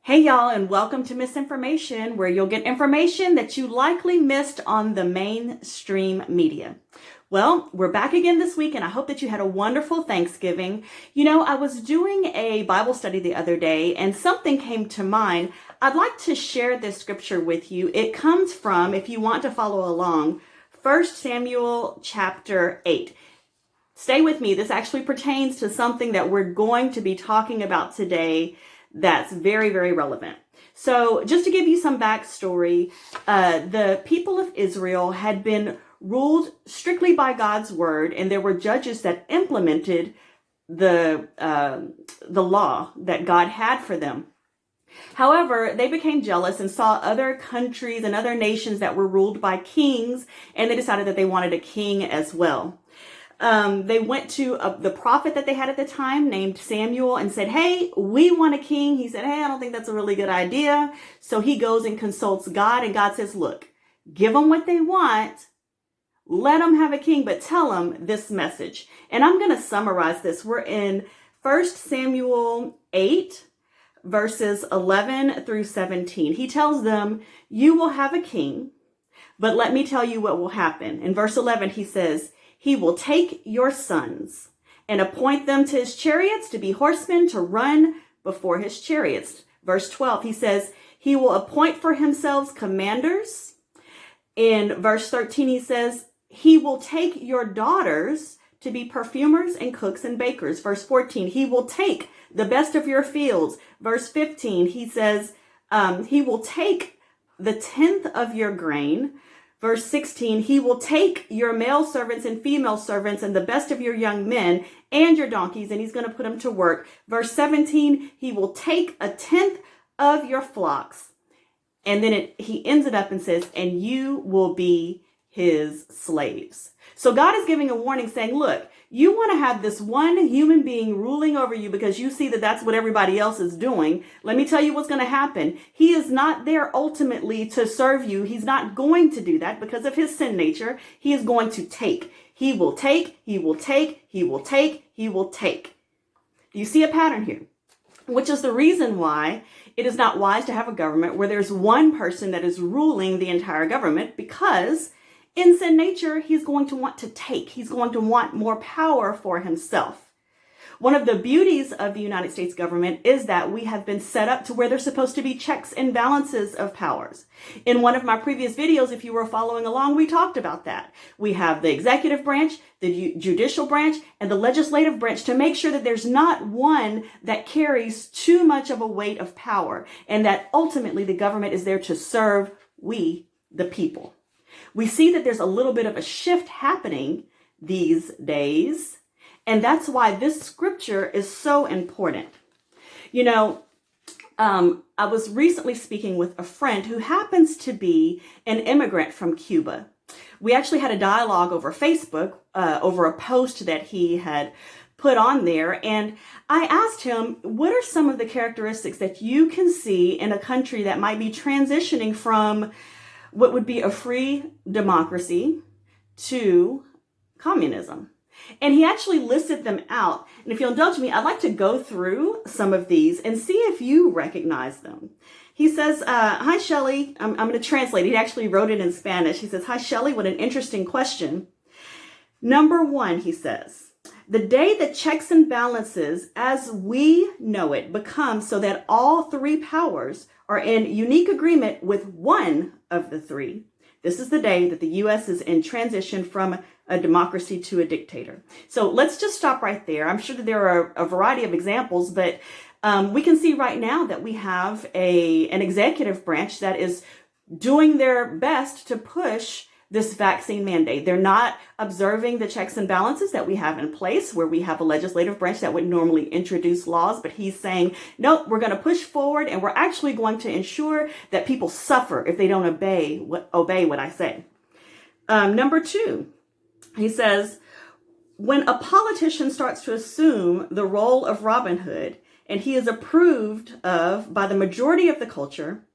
Hey y'all, and welcome to Misinformation, where you'll get information that you likely missed on the mainstream media. Well, we're back again this week, and I hope that you had a wonderful Thanksgiving. You know, I was doing a Bible study the other day, and something came to mind. I'd like to share this scripture with you. It comes from, if you want to follow along, 1 Samuel chapter 8. Stay with me. This actually pertains to something that we're going to be talking about today that's very, very relevant. So just to give you some backstory, the people of Israel had been ruled strictly by God's word, and there were judges that implemented the law that God had for them. However, they became jealous and saw other countries and other nations that were ruled by kings, and they decided that they wanted a king as well. They went to the prophet that they had at the time named Samuel and said, hey, we want a king. He said, hey, I don't think that's a really good idea. So he goes and consults God, and God says, look, give them what they want. Let them have a king, but tell them this message. And I'm going to summarize this. We're in 1 Samuel 8, verses 11 through 17. He tells them, you will have a king, but let me tell you what will happen. In verse 11, he says, he will take your sons and appoint them to his chariots to be horsemen to run before his chariots. Verse 12, he says, he will appoint for himself commanders. In verse 13, he says, he will take your daughters to be perfumers and cooks and bakers. Verse 14, he will take the best of your fields. Verse 15, he says, he will take the 10th of your grain. Verse 16, he will take your male servants and female servants and the best of your young men and your donkeys, and he's going to put them to work. Verse 17, he will take a 10th of your flocks. And then he ends it up and says, and you will be his slaves. So God is giving a warning saying, look, you want to have this one human being ruling over you because you see that that's what everybody else is doing. Let me tell you what's going to happen. He is not there ultimately to serve you. He's not going to do that because of his sin nature. He is going to take. He will take, he will take, he will take, he will take. Do you see a pattern here? Which is the reason why it is not wise to have a government where there's one person that is ruling the entire government, because in sin nature, he's going to want to take. He's going to want more power for himself. One of the beauties of the United States government is that we have been set up to where there's supposed to be checks and balances of powers. In one of my previous videos, if you were following along, we talked about that. We have the executive branch, the judicial branch, and the legislative branch to make sure that there's not one that carries too much of a weight of power, and that ultimately the government is there to serve we, the people. We see that there's a little bit of a shift happening these days, and that's why this scripture is so important. You know, I was recently speaking with a friend who happens to be an immigrant from Cuba. We actually had a dialogue over Facebook, over a post that he had put on there, and I asked him, what are some of the characteristics that you can see in a country that might be transitioning from what would be a free democracy to communism? And he actually listed them out. And if you'll indulge me, I'd like to go through some of these and see if you recognize them. He says, hi, Shelley. I'm going to translate. He actually wrote it in Spanish. He says, hi, Shelley. What an interesting question. Number one, he says, the day that checks and balances as we know it become so that all three powers are in unique agreement with one of the three. This is the day that the U.S. is in transition from a democracy to a dictator. So let's just stop right there. I'm sure that there are a variety of examples, but we can see right now that we have an executive branch that is doing their best to push this vaccine mandate. They're not observing the checks and balances that we have in place, where we have a legislative branch that would normally introduce laws, but he's saying, nope, we're going to push forward, and we're actually going to ensure that people suffer if they don't obey what I say. Number two, he says, when a politician starts to assume the role of Robin Hood, and he is approved of by the majority of the culture,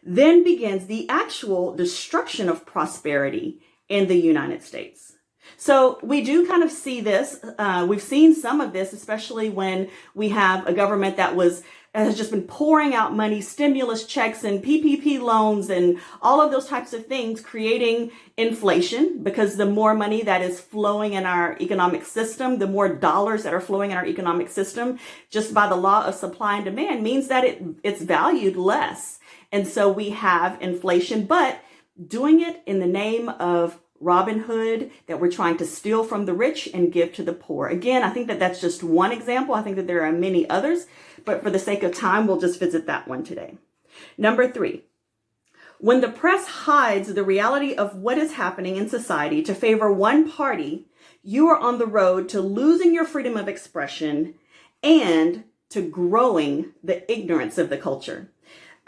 then begins the actual destruction of prosperity in the United States. So we do kind of see this. We've seen some of this, especially when we have a government that was has just been pouring out money, stimulus checks and PPP loans and all of those types of things, creating inflation, because the more money that is flowing in our economic system, the more dollars that are flowing in our economic system, just by the law of supply and demand, means that it's valued less. And so we have inflation, but doing it in the name of Robin Hood, that we're trying to steal from the rich and give to the poor. Again, I think that that's just one example. I think that there are many others, but for the sake of time, we'll just visit that one today. Number 3, when the press hides the reality of what is happening in society to favor one party, you are on the road to losing your freedom of expression and to growing the ignorance of the culture.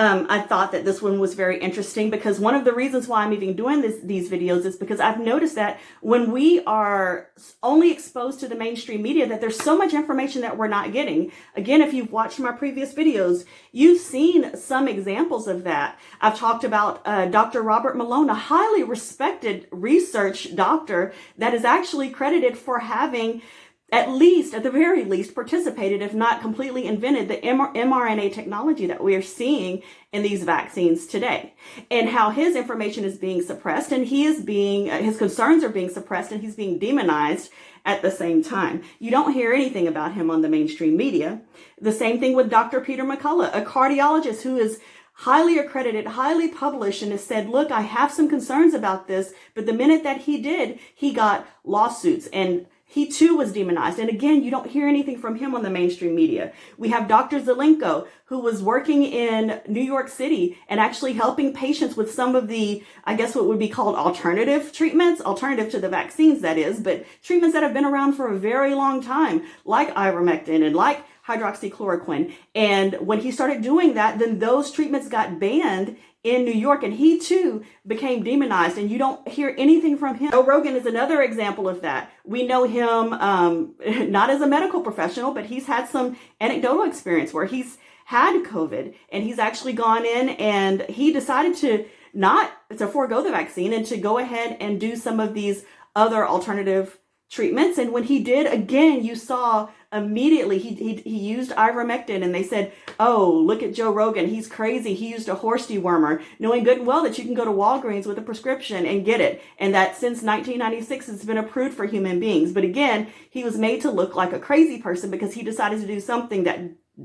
I thought that this one was very interesting, because one of the reasons why I'm even doing these videos is because I've noticed that when we are only exposed to the mainstream media, that there's so much information that we're not getting. Again, if you've watched my previous videos, you've seen some examples of that. I've talked about Dr. Robert Malone, a highly respected research doctor that is actually credited for having at the very least, participated, if not completely invented, the mRNA technology that we are seeing in these vaccines today, and how his information is being suppressed, and his concerns are being suppressed, and he's being demonized at the same time. You don't hear anything about him on the mainstream media. The same thing with Dr. Peter McCullough, a cardiologist who is highly accredited, highly published, and has said, look, I have some concerns about this, but the minute that he did, he got lawsuits, and he too was demonized. And again, you don't hear anything from him on the mainstream media. We have Dr. Zelenko, who was working in New York City and actually helping patients with some of the, I guess what would be called alternative treatments, alternative to the vaccines, that is, but treatments that have been around for a very long time, like ivermectin and like hydroxychloroquine. And when he started doing that, then those treatments got banned in New York, and he too became demonized, and you don't hear anything from him. Joe Rogan is another example of that. We know him not as a medical professional, but he's had some anecdotal experience where he's had COVID, and he's actually gone in and he decided to forego the vaccine and to go ahead and do some of these other alternative treatments. And when he did, again, you saw immediately he used ivermectin, and they said, oh, look at Joe Rogan, he's crazy, he used a horse dewormer, knowing good and well that you can go to Walgreens with a prescription and get it, and that since 1996 it's been approved for human beings. But again, he was made to look like a crazy person because he decided to do something that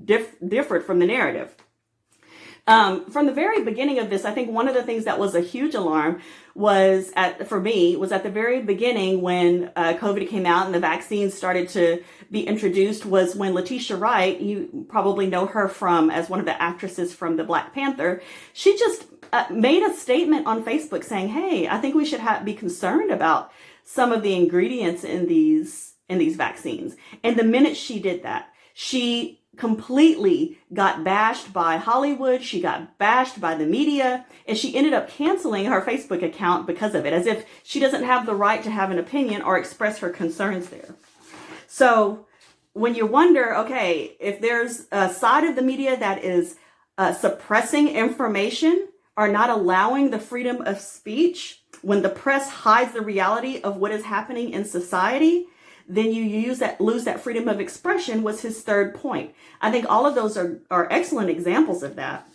differed from the narrative. From the very beginning of this, I think one of the things that was a huge alarm was at the very beginning when COVID came out and the vaccines started to be introduced, was when Letitia Wright, you probably know her as one of the actresses from the Black Panther, she just made a statement on Facebook saying, hey, I think we should be concerned about some of the ingredients in these vaccines. And the minute she did that, she completely got bashed by Hollywood. She got bashed by the media, and she ended up canceling her Facebook account because of it, as if she doesn't have the right to have an opinion or express her concerns there. So when you wonder, okay, if there's a side of the media that is suppressing information or not allowing the freedom of speech, when the press hides the reality of what is happening in society, then you lose that freedom of expression, was his third point. I think all of those are excellent examples of that.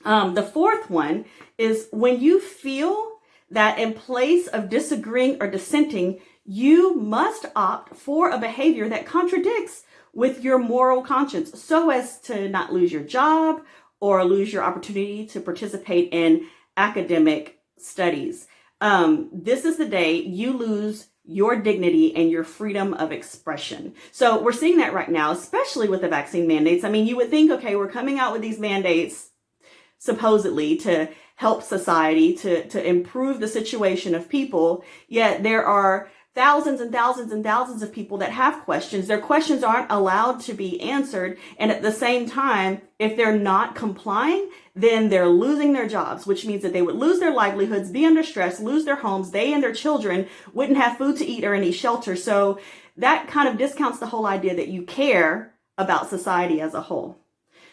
The fourth one is when you feel that in place of disagreeing or dissenting, you must opt for a behavior that contradicts with your moral conscience so as to not lose your job or lose your opportunity to participate in academic studies. This is the day you lose your dignity and your freedom of expression. So we're seeing that right now, especially with the vaccine mandates. I mean, you would think, okay, we're coming out with these mandates supposedly to help society, to improve the situation of people, yet there are thousands and thousands and thousands of people that have questions. Their questions aren't allowed to be answered. And at the same time, if they're not complying, then they're losing their jobs, which means that they would lose their livelihoods, be under stress, lose their homes. They and their children wouldn't have food to eat or any shelter. So that kind of discounts the whole idea that you care about society as a whole.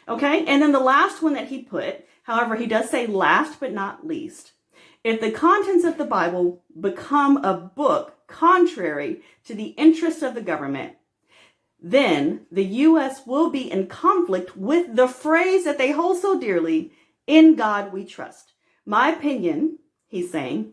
Okay. And then the last one that he put, however, he does say last but not least, if the contents of the Bible become a book contrary to the interests of the government, then the U.S. will be in conflict with the phrase that they hold so dearly, "In God we trust." My opinion, he's saying,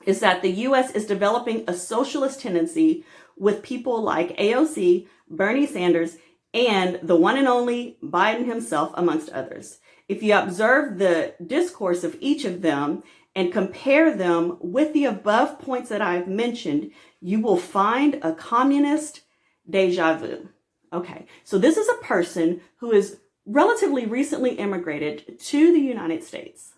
is that the U.S. is developing a socialist tendency with people like AOC, Bernie Sanders, and the one and only Biden himself, amongst others. If you observe the discourse of each of them and compare them with the above points that I've mentioned, you will find a communist deja vu. Okay, so this is a person who is relatively recently immigrated to the United States.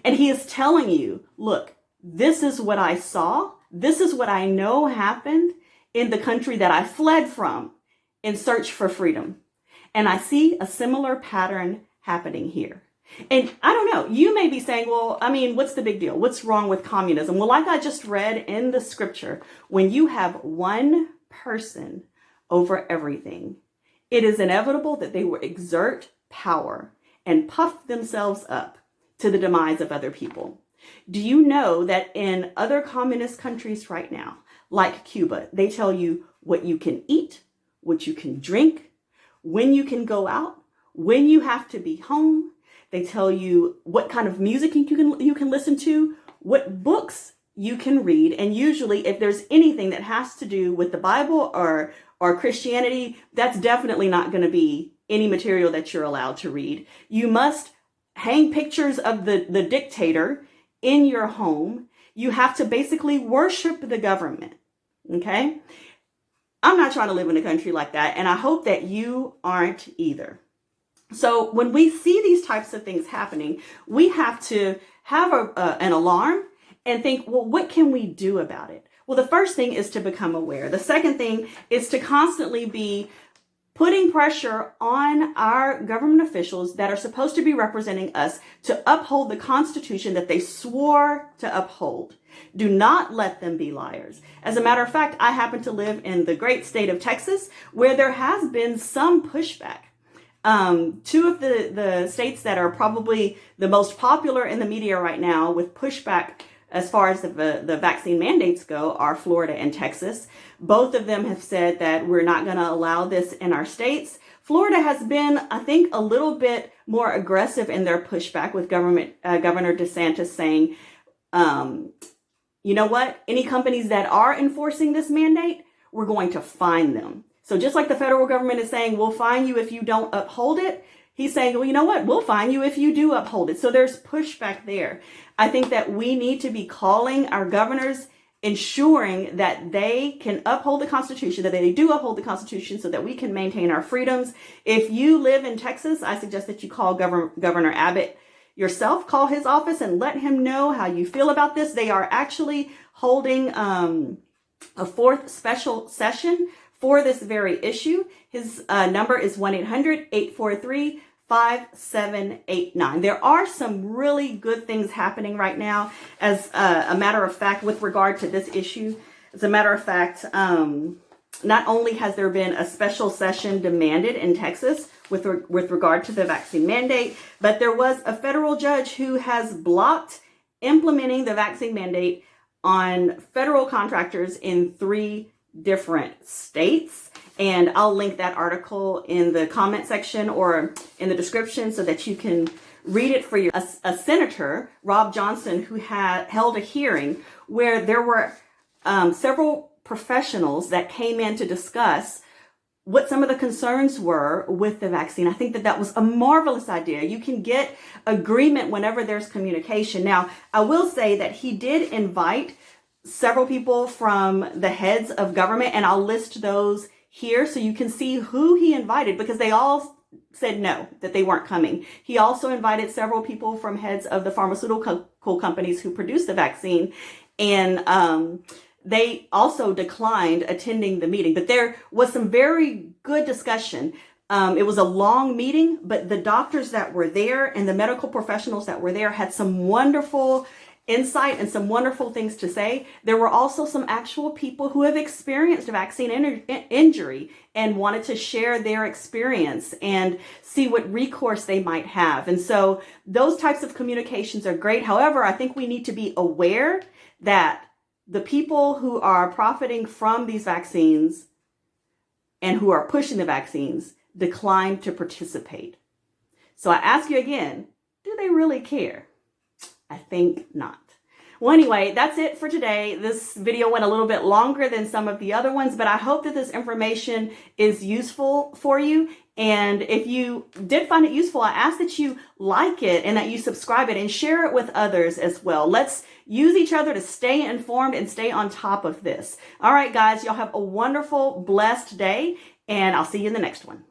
And he is telling you, look, this is what I saw. This is what I know happened in the country that I fled from in search for freedom. And I see a similar pattern happening here. And I don't know, you may be saying, well, I mean, what's the big deal? What's wrong with communism? Well, like I just read in the scripture, when you have one person over everything, it is inevitable that they will exert power and puff themselves up to the demise of other people. Do you know that in other communist countries right now, like Cuba, they tell you what you can eat, what you can drink, when you can go out, when you have to be home. They tell you what kind of music you can listen to, what books you can read. And usually if there's anything that has to do with the Bible or Christianity, that's definitely not going to be any material that you're allowed to read. You must hang pictures of the dictator in your home. You have to basically worship the government. Okay? I'm not trying to live in a country like that, and I hope that you aren't either. So when we see these types of things happening, we have to have an alarm and think, well, what can we do about it? Well, the first thing is to become aware. The second thing is to constantly be putting pressure on our government officials that are supposed to be representing us to uphold the Constitution that they swore to uphold. Do not let them be liars. As a matter of fact, I happen to live in the great state of Texas, where there has been some pushback. Two of the states that are probably the most popular in the media right now with pushback as far as the vaccine mandates go are Florida and Texas. Both of them have said that we're not going to allow this in our states. Florida has been, I think, a little bit more aggressive in their pushback with Governor DeSantis saying, you know what? Any companies that are enforcing this mandate, we're going to fine them. So just like the federal government is saying, we'll fine you if you don't uphold it, he's saying, well, you know what? We'll fine you if you do uphold it. So there's pushback there. I think that we need to be calling our governors, ensuring that they can uphold the Constitution, that they do uphold the Constitution so that we can maintain our freedoms. If you live in Texas, I suggest that you call Governor Abbott yourself, call his office and let him know how you feel about this. They are actually holding a fourth special session for this very issue. His number is 1-800-843-5789. There are some really good things happening right now. As a matter of fact, with regard to this issue, as a matter of fact, not only has there been a special session demanded in Texas with regard to the vaccine mandate, but there was a federal judge who has blocked implementing the vaccine mandate on federal contractors in 3 different states. And I'll link that article in the comment section or in the description so that you can read it for you. A senator, Rob Johnson, who had held a hearing where there were several professionals that came in to discuss what some of the concerns were with the vaccine. I think that was a marvelous idea. You can get agreement whenever there's communication. Now, I will say that he did invite several people from the heads of government, and I'll list those here so you can see who he invited, because they all said no, that they weren't coming. He also invited several people from heads of the pharmaceutical companies who produce the vaccine, and they also declined attending the meeting. But there was some very good discussion. It was a long meeting, but the doctors that were there and the medical professionals that were there had some wonderful insight and some wonderful things to say. There were also some actual people who have experienced vaccine injury and wanted to share their experience and see what recourse they might have. And so those types of communications are great. However, I think we need to be aware that the people who are profiting from these vaccines and who are pushing the vaccines decline to participate. So I ask you again, do they really care? I think not. Well, anyway, that's it for today. This video went a little bit longer than some of the other ones, but I hope that this information is useful for you. And if you did find it useful, I ask that you like it and that you subscribe it and share it with others as well. Let's use each other to stay informed and stay on top of this. All right, guys, y'all have a wonderful, blessed day, and I'll see you in the next one.